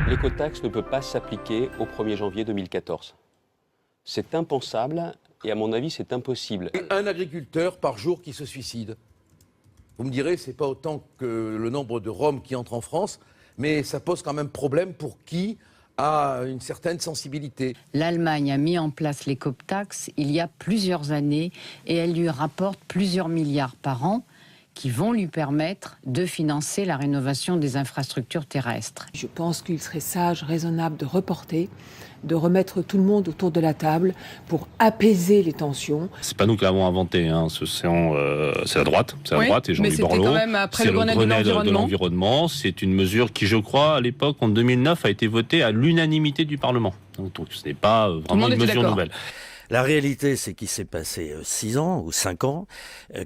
L'écotaxe ne peut pas s'appliquer au 1er janvier 2014. C'est impensable et à mon avis c'est impossible. Et un agriculteur par jour qui se suicide. Vous me direz, c'est pas autant que le nombre de Roms qui entrent en France, mais ça pose quand même problème pour qui a une certaine sensibilité. L'Allemagne a mis en place l'écotaxe il y a plusieurs années et elle lui rapporte plusieurs milliards par an qui vont lui permettre de financer la rénovation des infrastructures terrestres. Je pense qu'il serait sage, raisonnable de reporter, de remettre tout le monde autour de la table pour apaiser les tensions. C'est pas nous qui l'avons inventé, hein. C'est la droite, et Jean-Louis Borloo. Quand même après c'est le Grenelle de l'environnement. C'est une mesure qui, je crois, à l'époque, en 2009, a été votée à l'unanimité du Parlement. Donc ce n'est pas vraiment une mesure nouvelle. La réalité, c'est qu'il s'est passé 6 ans ou 5 ans,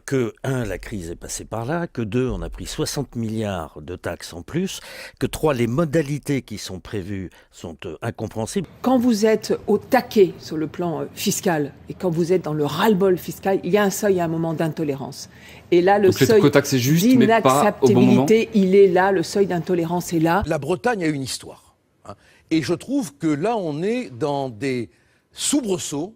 que, 1, la crise est passée par là, que 2, on a pris 60 milliards de taxes en plus, que 3, les modalités qui sont prévues sont incompréhensibles. Quand vous êtes au taquet sur le plan fiscal et quand vous êtes dans le ras-le-bol fiscal, il y a un seuil à un moment d'intolérance. Et là, le seuil d'inacceptabilité, il est là, le seuil d'intolérance est là. La Bretagne a une histoire. Hein, et je trouve que là, on est dans des soubresauts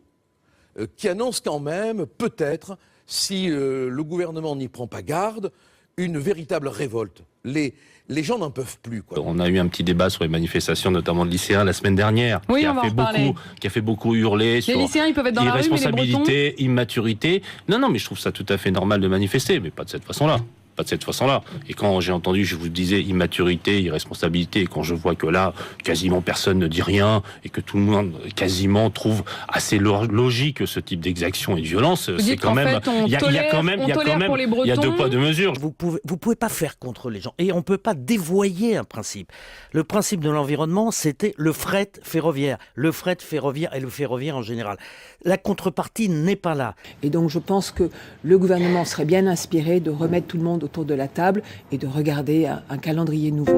qui annonce quand même, peut-être, si le gouvernement n'y prend pas garde, une véritable révolte. Les gens n'en peuvent plus, quoi. On a eu un petit débat sur les manifestations, notamment de lycéens, la semaine dernière, qui a fait beaucoup hurler sur lycéens, ils peuvent être dans la rue, mais les irresponsabilité, immaturité. Non, mais je trouve ça tout à fait normal de manifester, mais pas de cette façon-là. Et quand j'ai entendu, je vous disais, immaturité, irresponsabilité, et quand je vois que là, quasiment personne ne dit rien, et que tout le monde, quasiment, trouve assez logique ce type d'exaction et de violence, c'est quand même... Il y a deux poids, deux mesures. Vous pouvez pas faire contre les gens, et on peut pas dévoyer un principe. Le principe de l'environnement, c'était le fret ferroviaire et le ferroviaire en général. La contrepartie n'est pas là. Et donc je pense que le gouvernement serait bien inspiré de remettre tout le monde autour de la table et de regarder un calendrier nouveau.